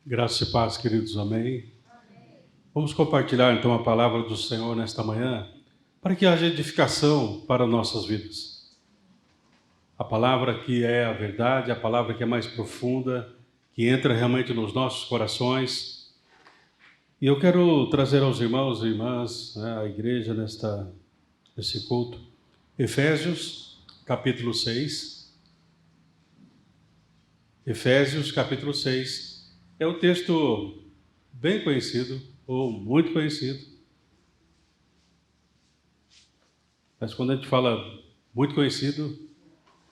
Graça e paz, queridos, amém. Vamos compartilhar então a palavra do Senhor nesta manhã, para que haja edificação para nossas vidas. A palavra que é a verdade, a palavra que é mais profunda, que entra realmente nos nossos corações. E eu quero trazer aos irmãos e irmãs, à igreja nesse culto, Efésios, capítulo 6. Efésios, capítulo 6. É um texto bem conhecido, ou muito conhecido. Mas quando a gente fala muito conhecido,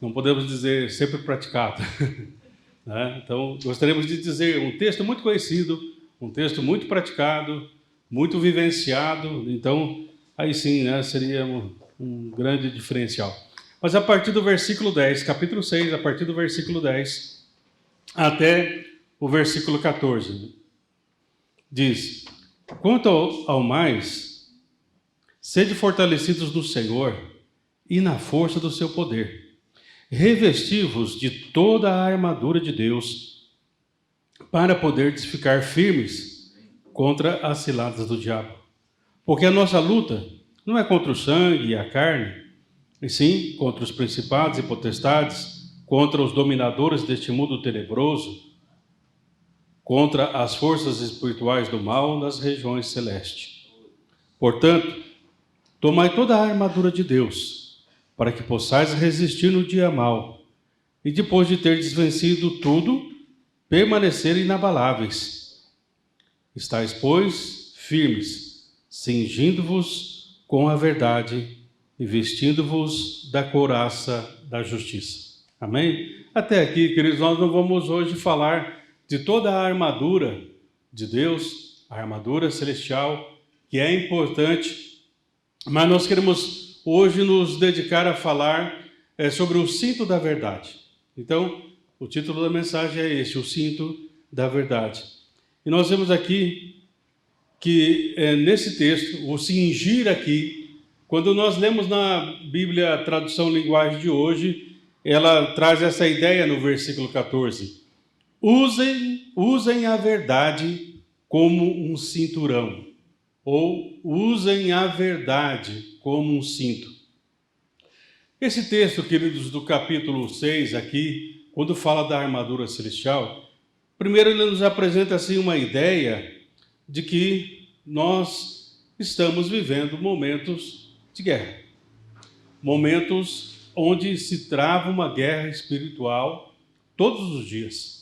não podemos dizer sempre praticado. Né? Então, gostaríamos de dizer um texto muito conhecido, um texto muito praticado, muito vivenciado. Então, aí sim, né, seria um grande diferencial. Mas a partir do versículo 10, capítulo 6, a partir do versículo 10 até o versículo 14, diz: quanto ao mais, sede fortalecidos no Senhor e na força do seu poder. Revesti-vos de toda a armadura de Deus, para poderdes ficar firmes contra as ciladas do diabo. Porque a nossa luta não é contra o sangue e a carne, e sim contra os principados e potestades, contra os dominadores deste mundo tenebroso, contra as forças espirituais do mal nas regiões celestes. Portanto, tomai toda a armadura de Deus, para que possais resistir no dia mau, e depois de terdes vencido tudo, permanecer inabaláveis. Estais, pois, firmes, cingindo-vos com a verdade e vestindo-vos da couraça da justiça. Amém? Até aqui, queridos, nós não vamos hoje falar de toda a armadura de Deus, a armadura celestial, que é importante, mas nós queremos hoje nos dedicar a falar sobre o cinto da verdade. Então, o título da mensagem é este, o cinto da verdade. E nós vemos aqui que nesse texto, o cingir aqui, quando nós lemos na Bíblia, tradução linguagem de hoje, ela traz essa ideia no versículo 14. Usem a verdade como um cinturão, ou usem a verdade como um cinto. Esse texto, queridos, do capítulo 6 aqui, quando fala da armadura celestial, primeiro ele nos apresenta assim uma ideia de que nós estamos vivendo momentos de guerra. Momentos onde se trava uma guerra espiritual todos os dias.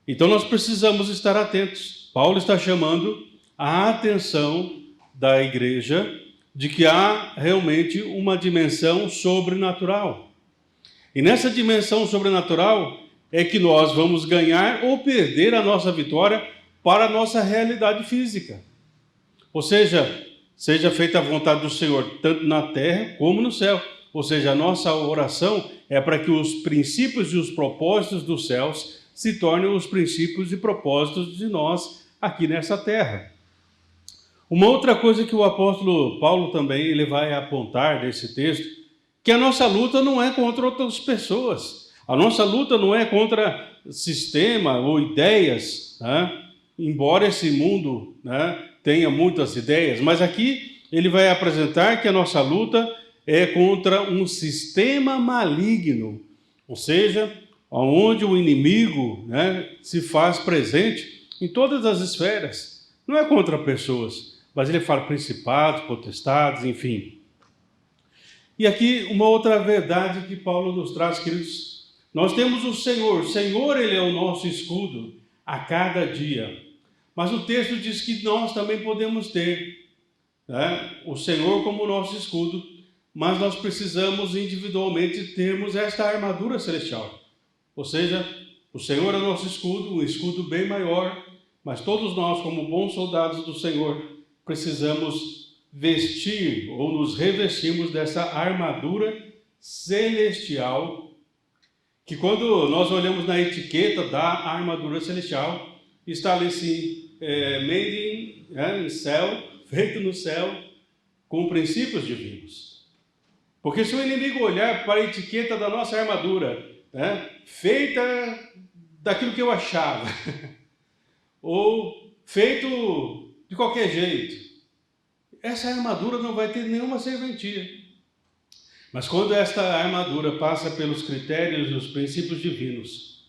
Então nós precisamos estar atentos. Paulo está chamando a atenção da igreja de que há realmente uma dimensão sobrenatural. E nessa dimensão sobrenatural é que nós vamos ganhar ou perder a nossa vitória para a nossa realidade física. Ou seja, seja feita a vontade do Senhor, tanto na terra como no céu. Ou seja, a nossa oração é para que os princípios e os propósitos dos céus se tornem os princípios e propósitos de nós aqui nessa terra. Uma outra coisa que o apóstolo Paulo também ele vai apontar nesse texto, que a nossa luta não é contra outras pessoas. A nossa luta não é contra sistema ou ideias, né? Embora esse mundo, né, tenha muitas ideias, mas aqui ele vai apresentar que a nossa luta é contra um sistema maligno, ou seja, onde o inimigo, né, se faz presente em todas as esferas. Não é contra pessoas, mas ele fala principados, potestades, enfim. E aqui uma outra verdade que Paulo nos traz, queridos. Nós temos o Senhor ele é o nosso escudo a cada dia. Mas o texto diz que nós também podemos ter, né, o Senhor como nosso escudo, mas nós precisamos individualmente termos esta armadura celestial. Ou seja, o Senhor é o nosso escudo, um escudo bem maior, mas todos nós, como bons soldados do Senhor, precisamos vestir ou nos revestirmos dessa armadura celestial, que quando nós olhamos na etiqueta da armadura celestial, está ali assim, made in céu, feito no céu, com princípios divinos. Porque se o inimigo olhar para a etiqueta da nossa armadura, feita daquilo que eu achava, ou feito de qualquer jeito. Essa armadura não vai ter nenhuma serventia. Mas quando esta armadura passa pelos critérios e os princípios divinos,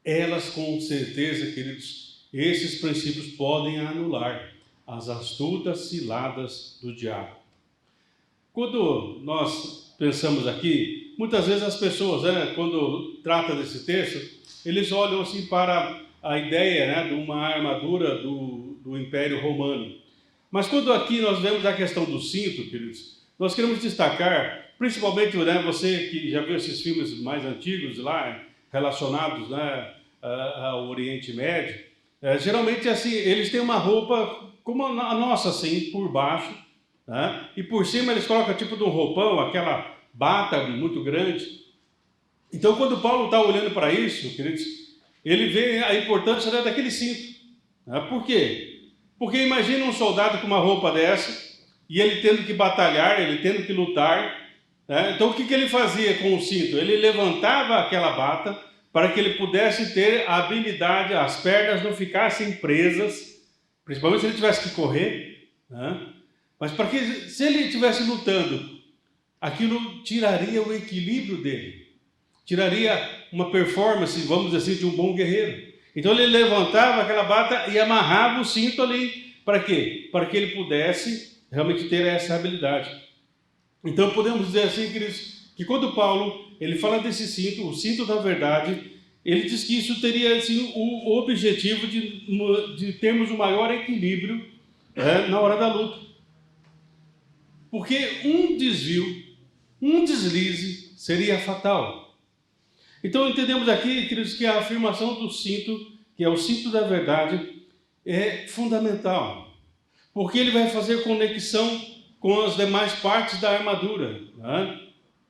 elas com certeza, queridos, esses princípios podem anular as astutas ciladas do diabo. Quando nós pensamos aqui, muitas vezes as pessoas, quando tratam desse texto, eles olham assim para a ideia, de uma armadura do Império Romano. Mas quando aqui nós vemos a questão do cinto, queridos, nós queremos destacar, principalmente você que já viu esses filmes mais antigos lá, relacionados ao Oriente Médio, geralmente assim, eles têm uma roupa como a nossa, assim, por baixo, e por cima eles colocam tipo de um roupão, aquela bata muito grande. Então, quando Paulo está olhando para isso, queridos, ele vê a importância daquele cinto. Por quê? Porque imagina um soldado com uma roupa dessa, e ele tendo que batalhar, ele tendo que lutar. Então, o que ele fazia com o cinto? Ele levantava aquela bata para que ele pudesse ter a habilidade, as pernas não ficassem presas, principalmente se ele tivesse que correr. Mas para que, se ele estivesse lutando, aquilo tiraria o equilíbrio dele, tiraria uma performance, vamos dizer assim, de um bom guerreiro. Então ele levantava aquela bata e amarrava o cinto ali. Para quê? Para que ele pudesse realmente ter essa habilidade. Então podemos dizer assim, queridos, que quando Paulo ele fala desse cinto, o cinto da verdade, ele diz que isso teria assim, o objetivo de termos um maior equilíbrio na hora da luta. Porque um desvio, um deslize seria fatal. Então entendemos aqui, queridos, que a afirmação do cinto, que é o cinto da verdade, é fundamental. Porque ele vai fazer conexão com as demais partes da armadura.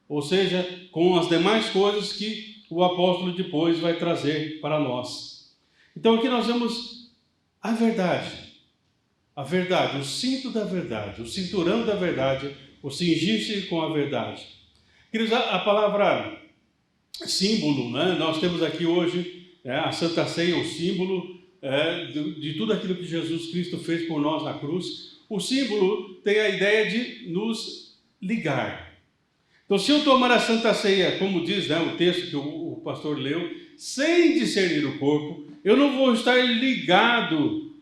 Ou seja, com as demais coisas que o apóstolo depois vai trazer para nós. Então aqui nós vemos a verdade, o cinto da verdade, o cinturão da verdade, o cingir-se com a verdade. Queridos, a palavra símbolo, nós temos aqui hoje a Santa Ceia, o símbolo de tudo aquilo que Jesus Cristo fez por nós na cruz. O símbolo tem a ideia de nos ligar. Então, se eu tomar a Santa Ceia, como diz o texto que o pastor leu, sem discernir o corpo, eu não vou estar ligado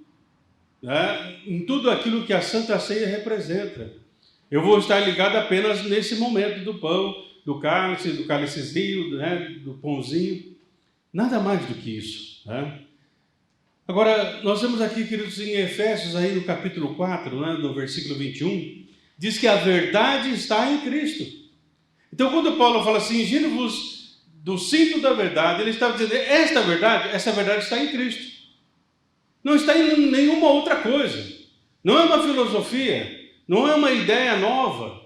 em tudo aquilo que a Santa Ceia representa. Eu vou estar ligado apenas nesse momento do pão, do cálicezinho, do pãozinho. Nada mais do que isso. Agora, nós vemos aqui, queridos, em Efésios, aí no capítulo 4, no versículo 21, diz que a verdade está em Cristo. Então, quando Paulo fala assim, cingindo-vos do cinto da verdade, ele está dizendo, essa verdade está em Cristo. Não está em nenhuma outra coisa. Não é uma filosofia, não é uma ideia nova.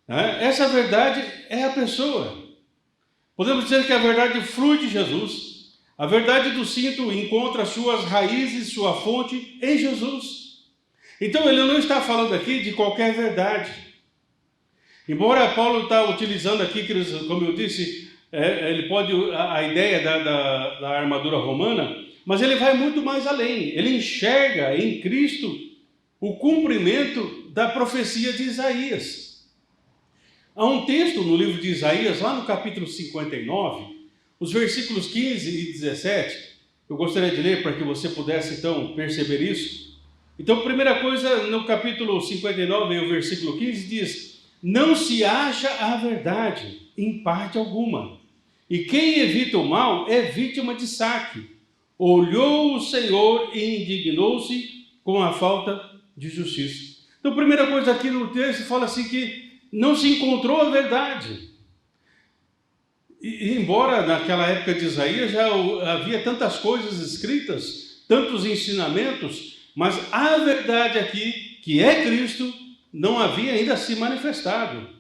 Essa verdade é a pessoa. Podemos dizer que a verdade flui de Jesus. A verdade do cinto encontra suas raízes, sua fonte em Jesus. Então ele não está falando aqui de qualquer verdade. Embora Paulo está utilizando aqui, como eu disse, ele pode a ideia da armadura romana, mas ele vai muito mais além. Ele enxerga em Cristo o cumprimento da profecia de Isaías. Há um texto no livro de Isaías, lá no capítulo 59, os versículos 15 e 17, eu gostaria de ler para que você pudesse então perceber isso. Então, primeira coisa, no capítulo 59, o versículo 15 diz: não se acha a verdade em parte alguma, e quem evita o mal é vítima de saque. Olhou o Senhor e indignou-se com a falta de justiça. Então, a primeira coisa aqui no texto fala assim que não se encontrou a verdade. E embora naquela época de Isaías já havia tantas coisas escritas, tantos ensinamentos, mas a verdade aqui, que é Cristo, não havia ainda se manifestado.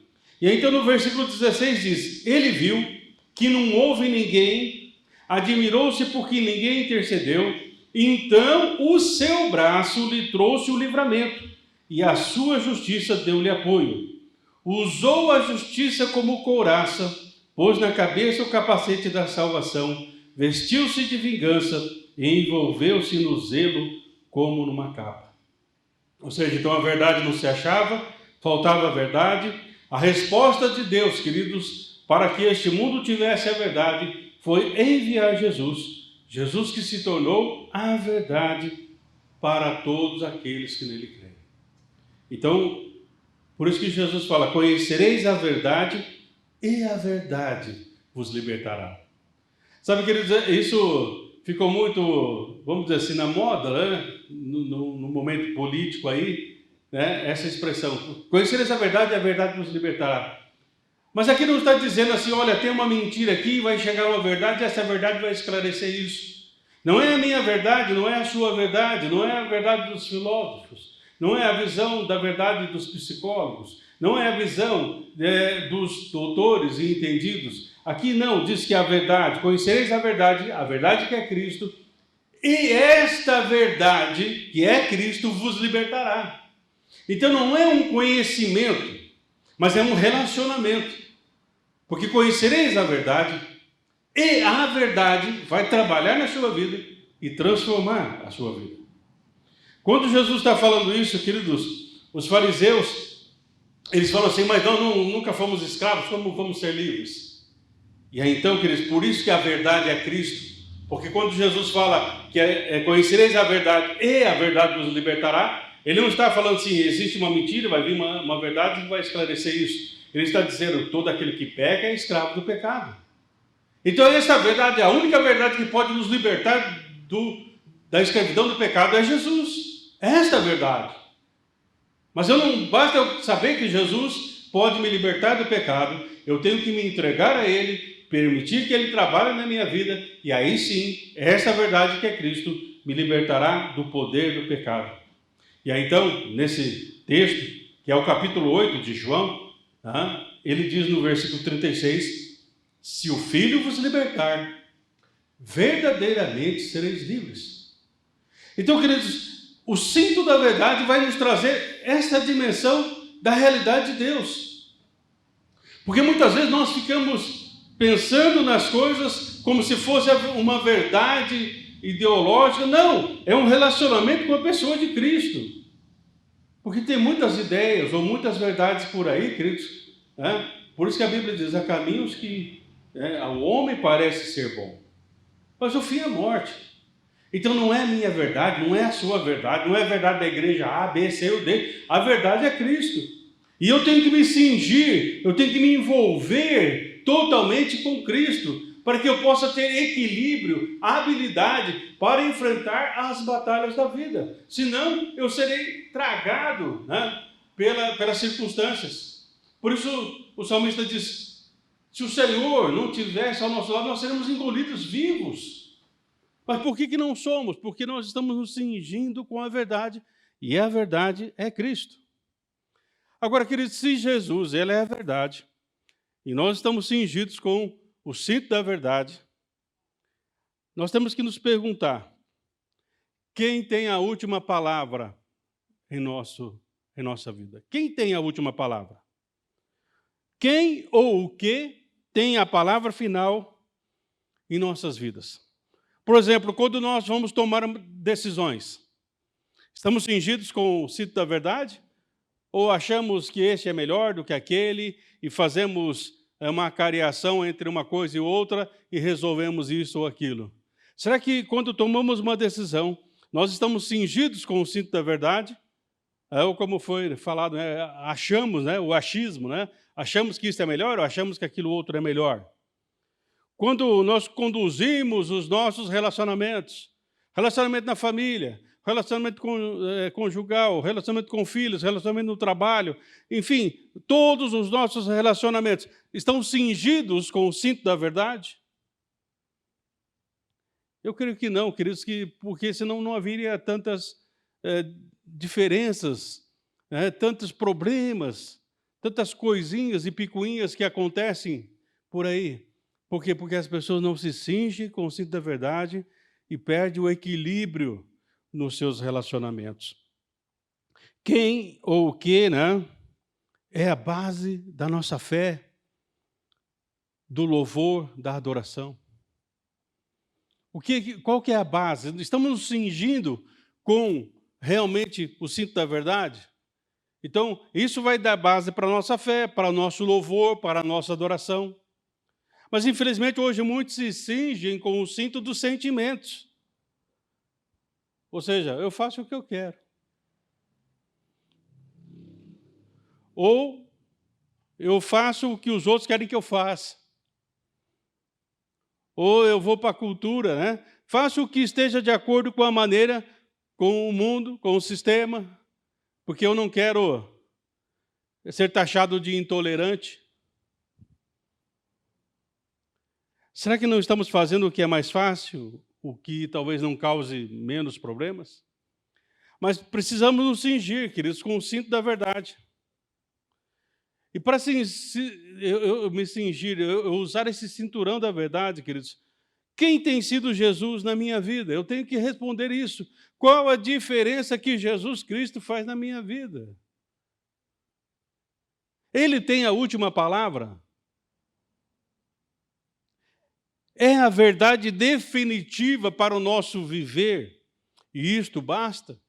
E aí, então no versículo 16 diz: ele viu que não houve ninguém, admirou-se porque ninguém intercedeu, então o seu braço lhe trouxe o livramento, e a sua justiça deu-lhe apoio. Usou a justiça como couraça, pôs na cabeça o capacete da salvação, vestiu-se de vingança e envolveu-se no zelo como numa capa. Ou seja, então a verdade não se achava, faltava a verdade. A resposta de Deus, queridos, para que este mundo tivesse a verdade, foi enviar Jesus. Jesus que se tornou a verdade para todos aqueles que nele creem. Então, por isso que Jesus fala, conhecereis a verdade e a verdade vos libertará. Sabe, queridos, isso ficou muito, vamos dizer assim, na moda, né? No momento político aí, né? Essa expressão, conhecereis a verdade e a verdade vos libertará. Mas aqui não está dizendo assim, olha, tem uma mentira aqui, vai chegar uma verdade e essa verdade vai esclarecer isso. Não é a minha verdade, não é a sua verdade, não é a verdade dos filósofos, não é a visão da verdade dos psicólogos, não é a visão dos doutores e entendidos. Aqui não, diz que a verdade, conhecereis a verdade que é Cristo, e esta verdade, que é Cristo, vos libertará. Então não é um conhecimento, mas é um relacionamento. Porque conhecereis a verdade, e a verdade vai trabalhar na sua vida e transformar a sua vida. Quando Jesus está falando isso, queridos, os fariseus, eles falam assim, mas nunca fomos escravos, como vamos ser livres? E aí então, queridos, por isso que a verdade é Cristo. Porque quando Jesus fala que conhecereis a verdade e a verdade vos libertará, ele não está falando assim, existe uma mentira, vai vir uma verdade que vai esclarecer isso. Ele está dizendo, todo aquele que peca é escravo do pecado. Então essa verdade, a única verdade que pode nos libertar da escravidão do pecado é Jesus. Esta é a verdade. Mas não basta eu saber que Jesus pode me libertar do pecado, eu tenho que me entregar a Ele, permitir que Ele trabalhe na minha vida, e aí sim, essa verdade que é Cristo me libertará do poder do pecado. E aí então, nesse texto, que é o capítulo 8 de João, ele diz no versículo 36, se o Filho vos libertar, verdadeiramente sereis livres. Então, queridos, o cinto da verdade vai nos trazer essa dimensão da realidade de Deus. Porque muitas vezes nós ficamos pensando nas coisas como se fosse uma verdade ideológica. Não, é um relacionamento com a pessoa de Cristo. Porque tem muitas ideias ou muitas verdades por aí, queridos. Por isso que a Bíblia diz, há caminhos que ao homem parece ser bom, mas o fim é a morte. Então não é a minha verdade, não é a sua verdade, não é a verdade da igreja A, B, C ou D. A verdade é Cristo. E eu tenho que me cingir, eu tenho que me envolver totalmente com Cristo, para que eu possa ter equilíbrio, habilidade para enfrentar as batalhas da vida. Senão eu serei tragado pelas circunstâncias. Por isso o salmista diz, se o Senhor não tivesse ao nosso lado, nós seremos engolidos vivos. Mas por que não somos? Porque nós estamos nos cingindo com a verdade, e a verdade é Cristo. Agora, queridos, se Jesus, ele é a verdade, e nós estamos cingidos com o cinto da verdade, nós temos que nos perguntar, quem tem a última palavra em nossa vida? Quem tem a última palavra? Quem ou o que tem a palavra final em nossas vidas? Por exemplo, quando nós vamos tomar decisões, estamos cingidos com o cinto da verdade? Ou achamos que este é melhor do que aquele e fazemos uma cariação entre uma coisa e outra e resolvemos isso ou aquilo? Será que quando tomamos uma decisão, nós estamos cingidos com o cinto da verdade? Ou como foi falado, achamos, o achismo, achamos que isso é melhor ou achamos que aquilo outro é melhor? Quando nós conduzimos os nossos relacionamentos, relacionamento na família, relacionamento conjugal, relacionamento com filhos, relacionamento no trabalho, enfim, todos os nossos relacionamentos estão cingidos com o cinto da verdade? Eu creio que não, queridos, porque senão não haveria tantas diferenças, tantos problemas, tantas coisinhas e picuinhas que acontecem por aí. Por quê? Porque as pessoas não se cingem com o cinto da verdade e perdem o equilíbrio nos seus relacionamentos. Quem ou o que, é a base da nossa fé, do louvor, da adoração. Qual que é a base? Estamos nos cingindo com realmente o cinto da verdade? Então, isso vai dar base para a nossa fé, para o nosso louvor, para a nossa adoração. Mas, infelizmente, hoje muitos se cingem com o cinto dos sentimentos. Ou seja, eu faço o que eu quero. Ou eu faço o que os outros querem que eu faça. Ou eu vou para a cultura, né? Faço o que esteja de acordo com a maneira, com o mundo, com o sistema, porque eu não quero ser taxado de intolerante. Será que não estamos fazendo o que é mais fácil, o que talvez não cause menos problemas? Mas precisamos nos cingir, queridos, com o cinto da verdade. E para eu me cingir, eu usar esse cinturão da verdade, queridos, quem tem sido Jesus na minha vida? Eu tenho que responder isso. Qual a diferença que Jesus Cristo faz na minha vida? Ele tem a última palavra? É a verdade definitiva para o nosso viver, e isto basta.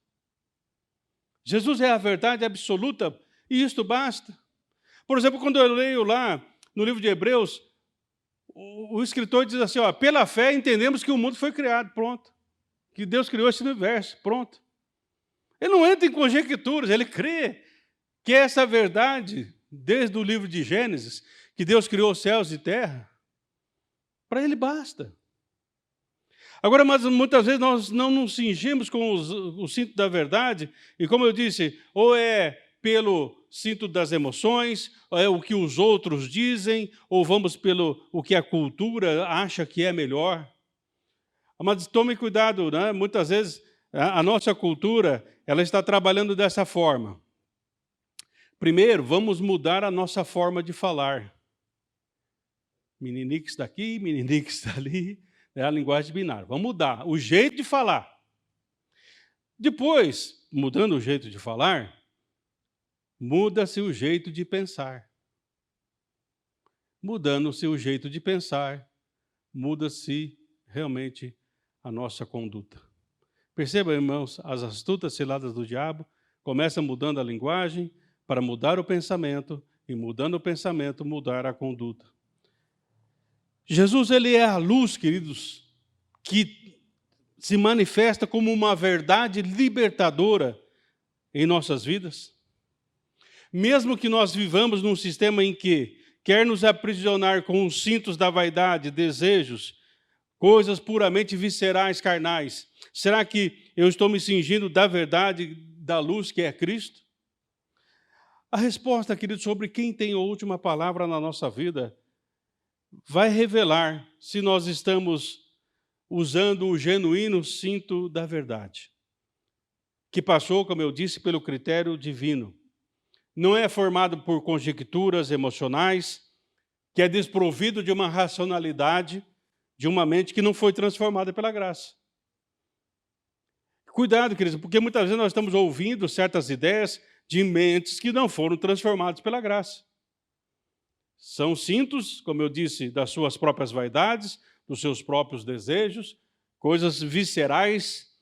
Jesus é a verdade absoluta, e isto basta. Por exemplo, quando eu leio lá no livro de Hebreus, o escritor diz assim, pela fé entendemos que o mundo foi criado, pronto. Que Deus criou esse universo, pronto. Ele não entra em conjecturas, ele crê que essa verdade, desde o livro de Gênesis, que Deus criou os céus e terra, para ele basta. Agora, mas muitas vezes nós não nos cingimos com o cinto da verdade, e como eu disse, ou é pelo cinto das emoções, ou é o que os outros dizem, ou vamos pelo o que a cultura acha que é melhor. Mas tome cuidado, né? Muitas vezes a nossa cultura ela está trabalhando dessa forma. Primeiro, vamos mudar a nossa forma de falar. Meniniques daqui, meniniques dali, é a linguagem binária. Vamos mudar o jeito de falar. Depois, mudando o jeito de falar, muda-se o jeito de pensar. Mudando-se o jeito de pensar, muda-se realmente a nossa conduta. Perceba, irmãos, as astutas ciladas do diabo começam mudando a linguagem para mudar o pensamento e, mudando o pensamento, mudar a conduta. Jesus, ele é a luz, queridos, que se manifesta como uma verdade libertadora em nossas vidas. Mesmo que nós vivamos num sistema em que quer nos aprisionar com os cintos da vaidade, desejos, coisas puramente viscerais, carnais, será que eu estou me cingindo da verdade, da luz que é Cristo? A resposta, queridos, sobre quem tem a última palavra na nossa vida vai revelar se nós estamos usando o genuíno cinto da verdade, que passou, como eu disse, pelo critério divino. Não é formado por conjecturas emocionais, que é desprovido de uma racionalidade, de uma mente que não foi transformada pela graça. Cuidado, queridos, porque muitas vezes nós estamos ouvindo certas ideias de mentes que não foram transformadas pela graça. São cintos, como eu disse, das suas próprias vaidades, dos seus próprios desejos, coisas viscerais,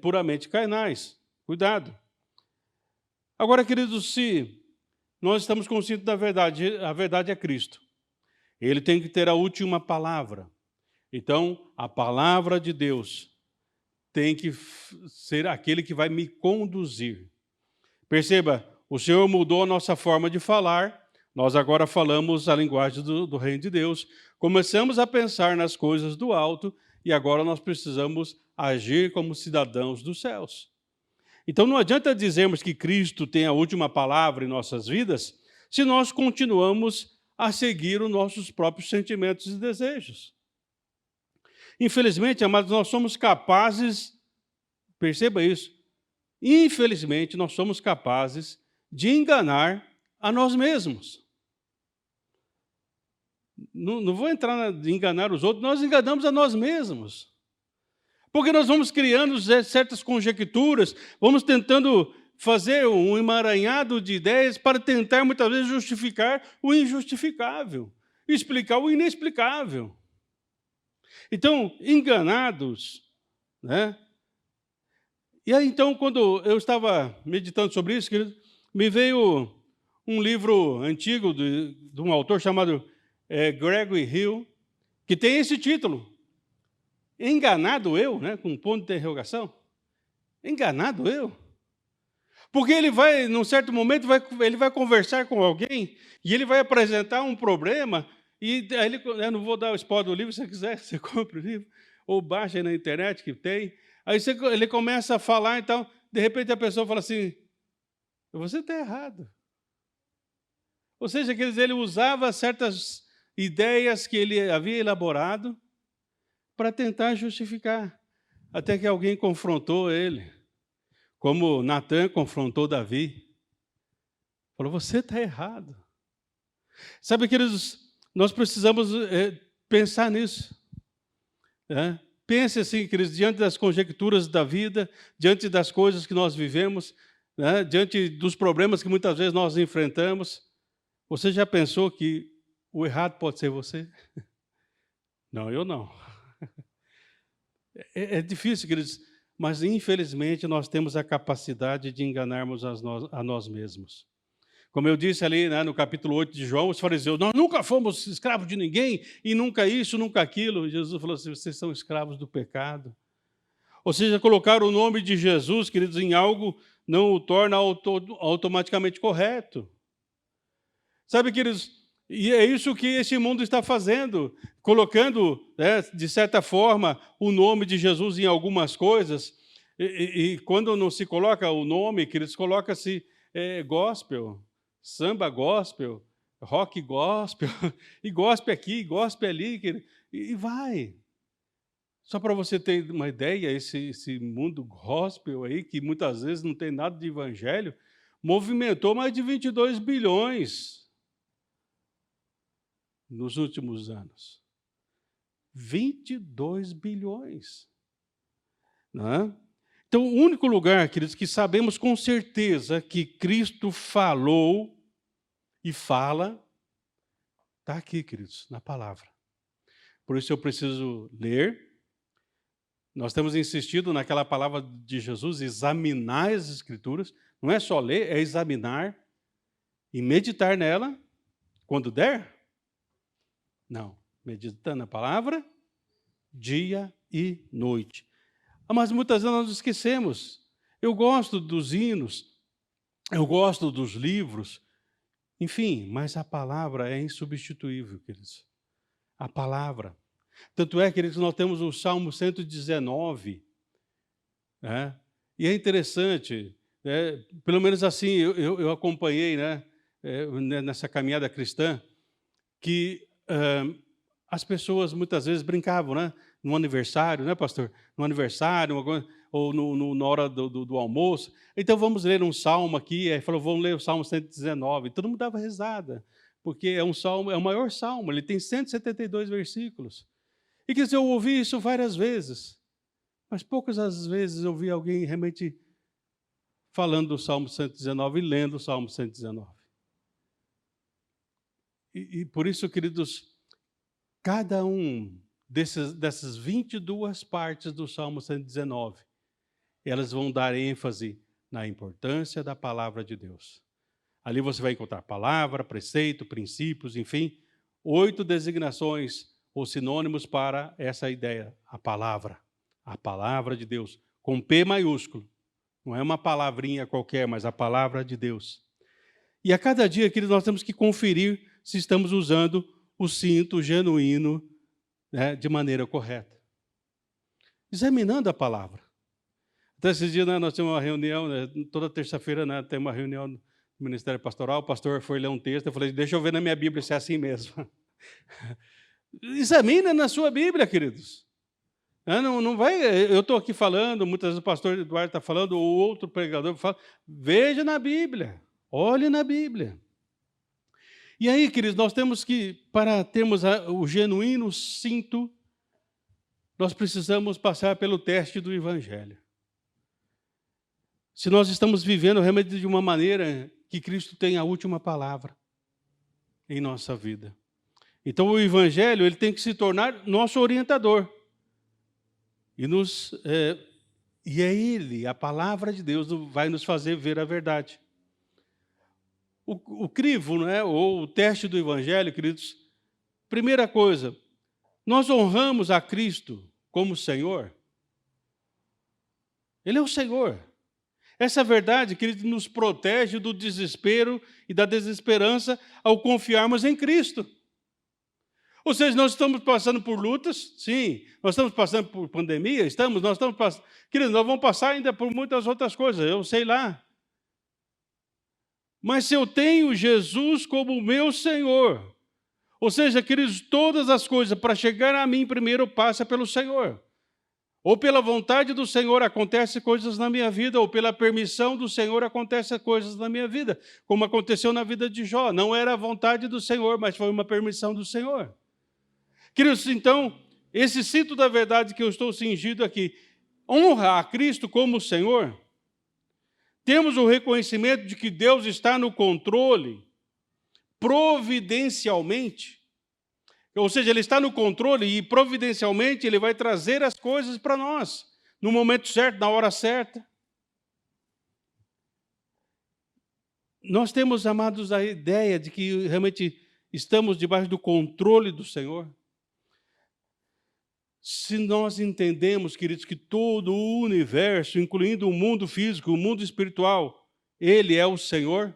puramente carnais. Cuidado. Agora, queridos, se nós estamos com o cinto da verdade, a verdade é Cristo. Ele tem que ter a última palavra. Então, a palavra de Deus tem que ser aquele que vai me conduzir. Perceba, o Senhor mudou a nossa forma de falar. Nós agora falamos a linguagem do reino de Deus, começamos a pensar nas coisas do alto e agora nós precisamos agir como cidadãos dos céus. Então não adianta dizermos que Cristo tem a última palavra em nossas vidas se nós continuamos a seguir os nossos próprios sentimentos e desejos. Infelizmente, amados, nós somos capazes, perceba isso, infelizmente nós somos capazes de enganar a nós mesmos. Não vou entrar em enganar os outros, nós enganamos a nós mesmos. Porque nós vamos criando certas conjecturas, vamos tentando fazer um emaranhado de ideias para tentar, muitas vezes, justificar o injustificável, explicar o inexplicável. Então, enganados, né? E aí, então, quando eu estava meditando sobre isso, querido, me veio um livro antigo de um autor chamado Gregory Hill, que tem esse título, Enganado Eu, né, com um ponto de interrogação. Enganado eu? Porque ele vai, num certo momento, ele vai conversar com alguém e ele vai apresentar um problema e aí eu não vou dar o spoiler do livro, se você quiser, você compra o livro ou baixa aí na internet que tem. Aí ele começa a falar, então, de repente a pessoa fala assim, você está errado. Ou seja, ele usava certas ideias que ele havia elaborado para tentar justificar, até que alguém confrontou ele, como Natan confrontou Davi. Falou, você está errado. Sabe, queridos, nós precisamos pensar nisso. Né? Pense assim, queridos, diante das conjecturas da vida, diante das coisas que nós vivemos, né? Diante dos problemas que muitas vezes nós enfrentamos, você já pensou que o errado pode ser você? Não, eu não. É difícil, queridos, mas infelizmente nós temos a capacidade de enganarmos a nós mesmos. Como eu disse ali, né, no capítulo 8 de João, os fariseus, nós nunca fomos escravos de ninguém, e nunca isso, nunca aquilo. E Jesus falou assim, vocês são escravos do pecado. Ou seja, colocar o nome de Jesus, queridos, em algo não o torna automaticamente correto. Sabe, queridos, e é isso que esse mundo está fazendo, colocando, né, de certa forma, o nome de Jesus em algumas coisas, e quando não se coloca o nome, queridos, coloca-se gospel, samba gospel, rock gospel, e gospel aqui, gospel ali, querido, e vai. Só para você ter uma ideia, esse mundo gospel aí, que muitas vezes não tem nada de evangelho, movimentou mais de 22 bilhões nos últimos anos. 22 bilhões. Não é? Então, o único lugar, queridos, que sabemos com certeza que Cristo falou e fala, está aqui, queridos, na palavra. Por isso eu preciso ler. Nós temos insistido naquela palavra de Jesus, examinar as Escrituras. Não é só ler, é examinar e meditar nela quando der. Não, meditando a palavra, dia e noite. Mas muitas vezes nós esquecemos. Eu gosto dos hinos, eu gosto dos livros, enfim, mas a palavra é insubstituível, queridos. A palavra. Tanto é, queridos, nós temos o Salmo 119, né? E é interessante, né? Pelo menos assim, eu acompanhei, né, nessa caminhada cristã, que as pessoas muitas vezes brincavam, né? No aniversário, né, pastor? No aniversário, ou na hora do almoço. Então, vamos ler um salmo aqui. Aí falou, vamos ler o Salmo 119. Todo mundo dava risada, porque é um salmo, é o maior salmo, ele tem 172 versículos. E quer dizer, eu ouvi isso várias vezes, mas poucas as vezes eu vi alguém realmente falando do Salmo 119 e lendo o Salmo 119. E por isso, queridos, cada um dessas 22 partes do Salmo 119, elas vão dar ênfase na importância da palavra de Deus. Ali você vai encontrar palavra, preceito, princípios, enfim, 8 designações ou sinônimos para essa ideia, a palavra de Deus, com P maiúsculo. Não é uma palavrinha qualquer, mas a palavra de Deus. E a cada dia, queridos, nós temos que conferir se estamos usando o cinto genuíno, né, de maneira correta. Examinando a palavra. Até esses dias, né, nós tínhamos uma reunião, né, toda terça-feira, né, tem uma reunião no Ministério Pastoral, o pastor foi ler um texto, eu falei, deixa eu ver na minha Bíblia se é assim mesmo. Examina na sua Bíblia, queridos. Não vai, eu estou aqui falando, muitas vezes o pastor Eduardo está falando, ou outro pregador fala, veja na Bíblia, olhe na Bíblia. E aí, queridos, nós temos que, para termos o genuíno cinto, nós precisamos passar pelo teste do Evangelho. Se nós estamos vivendo realmente de uma maneira que Cristo tem a última palavra em nossa vida. Então, o Evangelho ele tem que se tornar nosso orientador. E é Ele, a palavra de Deus, vai nos fazer ver a verdade. O crivo, né, ou o teste do Evangelho, queridos, primeira coisa, nós honramos a Cristo como Senhor. Ele é o Senhor. Essa verdade, queridos, nos protege do desespero e da desesperança ao confiarmos em Cristo. Ou seja, nós estamos passando por lutas, sim. Nós estamos passando por pandemia, nós estamos passando. Queridos, nós vamos passar ainda por muitas outras coisas, eu sei lá. Mas se eu tenho Jesus como meu Senhor, ou seja, queridos, todas as coisas para chegar a mim primeiro passa pelo Senhor. Ou pela vontade do Senhor acontecem coisas na minha vida, ou pela permissão do Senhor acontecem coisas na minha vida, como aconteceu na vida de Jó. Não era a vontade do Senhor, mas foi uma permissão do Senhor. Queridos, então, esse cinto da verdade que eu estou cingido aqui, honra a Cristo como Senhor. Temos o reconhecimento de que Deus está no controle, providencialmente. Ou seja, Ele está no controle e providencialmente Ele vai trazer as coisas para nós, no momento certo, na hora certa. Nós temos, amados, a ideia de que realmente estamos debaixo do controle do Senhor. Se nós entendemos, queridos, que todo o universo, incluindo o mundo físico, o mundo espiritual, Ele é o Senhor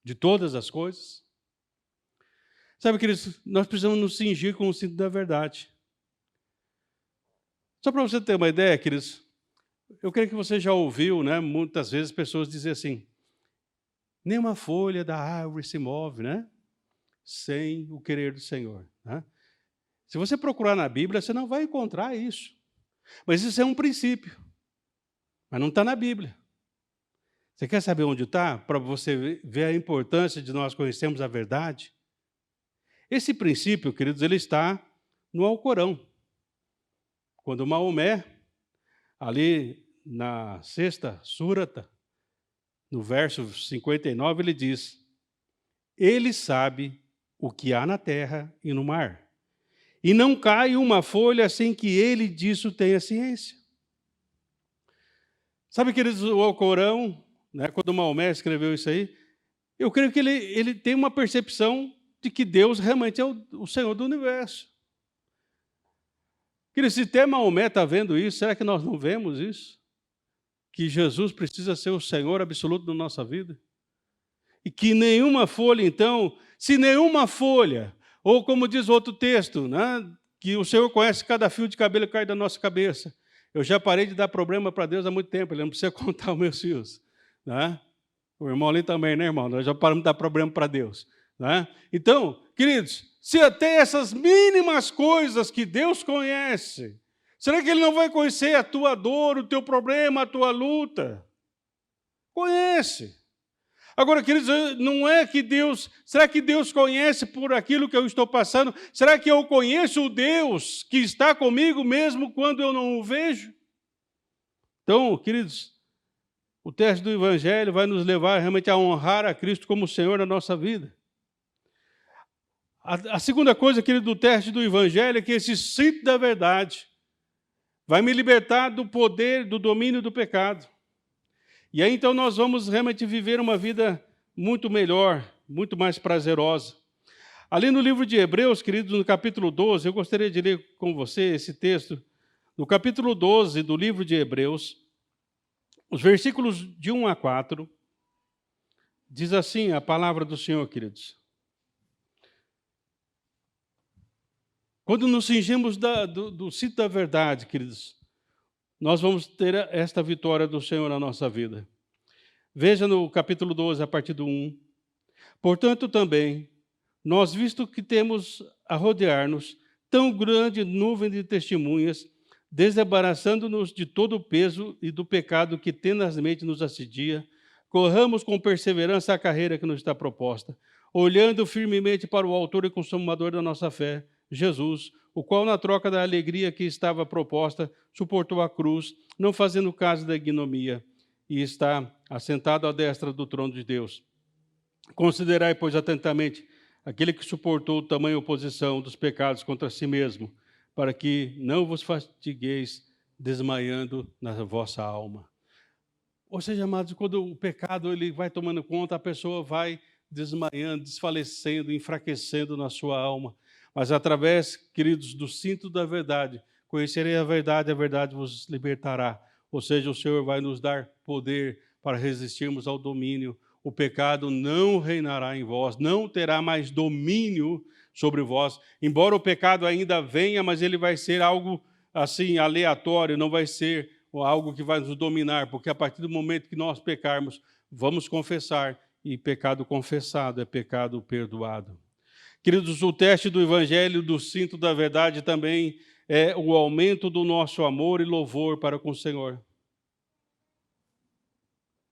de todas as coisas. Sabe, queridos, nós precisamos nos cingir com o cinto da verdade. Só para você ter uma ideia, queridos, eu creio que você já ouviu, né, muitas vezes pessoas dizer assim, nenhuma folha da árvore se move, né, sem o querer do Senhor, né? Se você procurar na Bíblia, você não vai encontrar isso. Mas isso é um princípio. Mas não está na Bíblia. Você quer saber onde está? Para você ver a importância de nós conhecermos a verdade? Esse princípio, queridos, ele está no Alcorão. Quando Maomé, ali na sexta súrata, no verso 59, ele diz, Ele sabe o que há na terra e no mar. E não cai uma folha sem que ele disso tenha ciência. Sabe, queridos, o Alcorão, né, quando Maomé escreveu isso aí, eu creio que ele tem uma percepção de que Deus realmente é o Senhor do universo. Queridos, se até Maomé está vendo isso, será que nós não vemos isso? Que Jesus precisa ser o Senhor absoluto da nossa vida? E que nenhuma folha, então, se nenhuma folha... Ou como diz outro texto, né, que o Senhor conhece cada fio de cabelo que cai da nossa cabeça. Eu já parei de dar problema para Deus há muito tempo, Ele não precisa contar os meus fios. Né? O irmão ali também, né, irmão? Nós já paramos de dar problema para Deus. Né? Então, queridos, se até essas mínimas coisas que Deus conhece, será que Ele não vai conhecer a tua dor, o teu problema, a tua luta? Conhece. Agora, queridos, não é que Deus... Será que Deus conhece por aquilo que eu estou passando? Será que eu conheço o Deus que está comigo mesmo quando eu não o vejo? Então, queridos, o teste do Evangelho vai nos levar realmente a honrar a Cristo como Senhor da nossa vida. A segunda coisa, querido, do teste do Evangelho é que esse cinto da verdade vai me libertar do poder, do domínio do pecado. E aí, então, nós vamos realmente viver uma vida muito melhor, muito mais prazerosa. Ali no livro de Hebreus, queridos, no capítulo 12, eu gostaria de ler com você esse texto. No capítulo 12 do livro de Hebreus, os versículos de 1 a 4, diz assim a palavra do Senhor, queridos. Quando nos cingimos do cinto da verdade, queridos, nós vamos ter esta vitória do Senhor na nossa vida. Veja no capítulo 12, a partir do 1. Portanto, também, nós, visto que temos a rodear-nos tão grande nuvem de testemunhas, desembaraçando-nos de todo o peso e do pecado que tenazmente nos assedia, corramos com perseverança a carreira que nos está proposta, olhando firmemente para o autor e consumador da nossa fé, Jesus, o qual, na troca da alegria que estava proposta, suportou a cruz, não fazendo caso da ignomia, e está assentado à destra do trono de Deus. Considerai, pois, atentamente aquele que suportou tamanha oposição dos pecados contra si mesmo, para que não vos fatigueis desmaiando na vossa alma. Ou seja, amados, quando o pecado ele vai tomando conta, a pessoa vai desmaiando, desfalecendo, enfraquecendo na sua alma. Mas através, queridos, do cinto da verdade, conhecerei a verdade vos libertará. Ou seja, o Senhor vai nos dar poder para resistirmos ao domínio. O pecado não reinará em vós, não terá mais domínio sobre vós. Embora o pecado ainda venha, mas ele vai ser algo assim aleatório, não vai ser algo que vai nos dominar, porque a partir do momento que nós pecarmos, vamos confessar, e pecado confessado é pecado perdoado. Queridos, o teste do Evangelho do cinto da verdade também é o aumento do nosso amor e louvor para com o Senhor.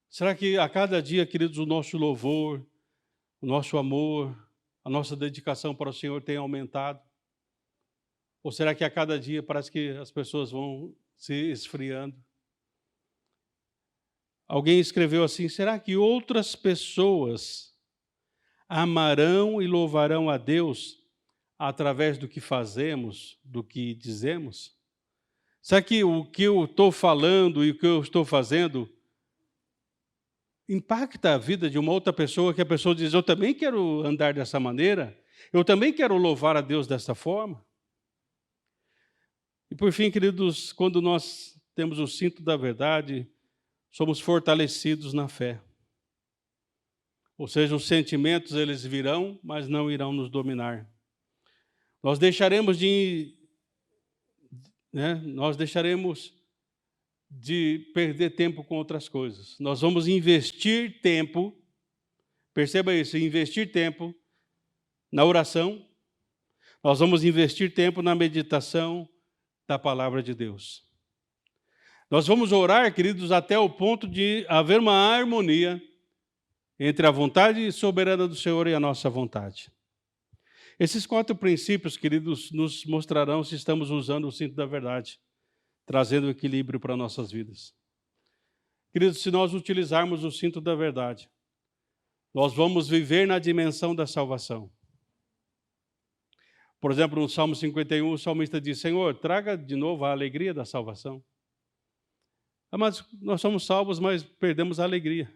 Será que a cada dia, queridos, o nosso louvor, o nosso amor, a nossa dedicação para o Senhor tem aumentado? Ou será que a cada dia parece que as pessoas vão se esfriando? Alguém escreveu assim: será que outras pessoas amarão e louvarão a Deus através do que fazemos, do que dizemos? Será que o que eu estou falando e o que eu estou fazendo impacta a vida de uma outra pessoa, que a pessoa diz: eu também quero andar dessa maneira, eu também quero louvar a Deus dessa forma? E por fim, queridos, quando nós temos o cinto da verdade, somos fortalecidos na fé. Ou seja, os sentimentos eles virão, mas não irão nos dominar. Nós deixaremos de perder tempo com outras coisas. Nós vamos investir tempo, perceba isso, investir tempo na oração, nós vamos investir tempo na meditação da palavra de Deus. Nós vamos orar, queridos, até o ponto de haver uma harmonia entre a vontade soberana do Senhor e a nossa vontade. Esses 4 princípios, queridos, nos mostrarão se estamos usando o cinto da verdade, trazendo equilíbrio para nossas vidas. Queridos, se nós utilizarmos o cinto da verdade, nós vamos viver na dimensão da salvação. Por exemplo, no Salmo 51, o salmista diz: Senhor, traga de novo a alegria da salvação. Mas nós somos salvos, mas perdemos a alegria.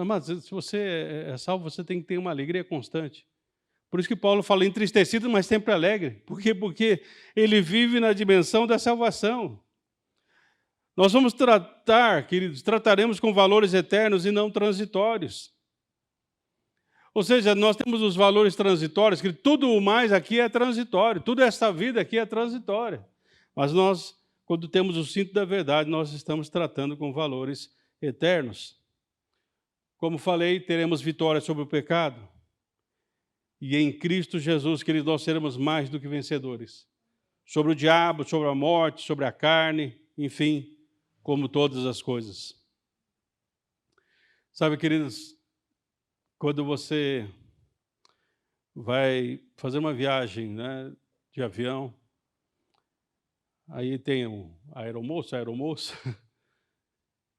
Mas se você é salvo, você tem que ter uma alegria constante. Por isso que Paulo fala entristecido, mas sempre alegre. Por quê? Porque ele vive na dimensão da salvação. Nós vamos tratar, queridos, trataremos com valores eternos e não transitórios. Ou seja, nós temos os valores transitórios, que tudo o mais aqui é transitório, toda essa vida aqui é transitória. Mas nós, quando temos o cinto da verdade, nós estamos tratando com valores eternos. Como falei, teremos vitória sobre o pecado. E em Cristo Jesus, queridos, nós seremos mais do que vencedores. Sobre o diabo, sobre a morte, sobre a carne, enfim, como todas as coisas. Sabe, queridos, quando você vai fazer uma viagem, né, de avião, aí tem um aeromoça.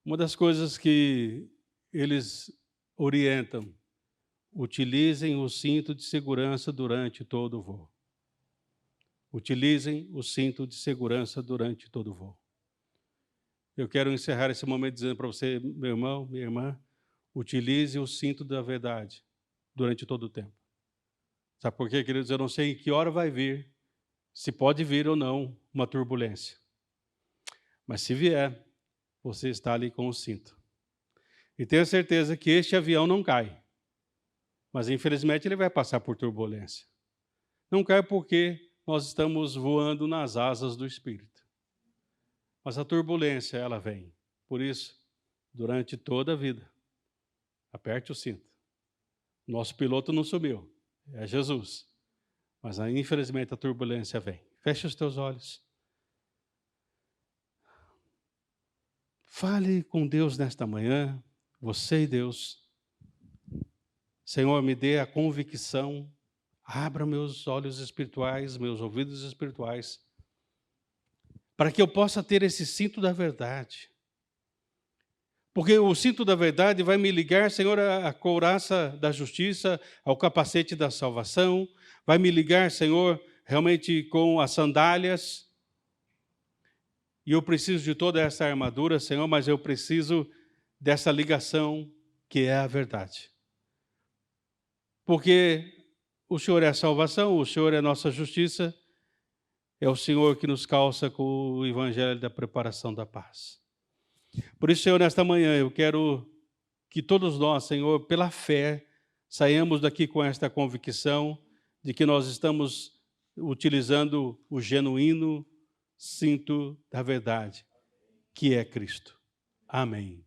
Uma das coisas que eles orientam: utilizem o cinto de segurança durante todo o voo. Utilizem o cinto de segurança durante todo o voo. Eu quero encerrar esse momento dizendo para você, meu irmão, minha irmã, utilize o cinto da verdade durante todo o tempo. Sabe por quê, queridos? Eu não sei em que hora vai vir, se pode vir ou não uma turbulência. Mas se vier, você está ali com o cinto. E tenha certeza que este avião não cai. Mas, infelizmente, ele vai passar por turbulência. Não cai porque nós estamos voando nas asas do Espírito. Mas a turbulência, ela vem. Por isso, durante toda a vida, aperte o cinto. Nosso piloto não sumiu, é Jesus. Mas, infelizmente, a turbulência vem. Feche os teus olhos. Fale com Deus nesta manhã, você e Deus. Senhor, me dê a convicção, abra meus olhos espirituais, meus ouvidos espirituais, para que eu possa ter esse cinto da verdade, Porque o cinto da verdade vai me ligar, Senhor, à couraça da justiça, ao capacete da salvação, vai me ligar, Senhor, realmente com as sandálias. E eu preciso de toda essa armadura, Senhor, mas eu preciso dessa ligação que é a verdade. Porque o Senhor é a salvação, o Senhor é a nossa justiça, é o Senhor que nos calça com o evangelho da preparação da paz. Por isso, Senhor, nesta manhã eu quero que todos nós, Senhor, pela fé, saiamos daqui com esta convicção de que nós estamos utilizando o genuíno cinto da verdade, que é Cristo. Amém.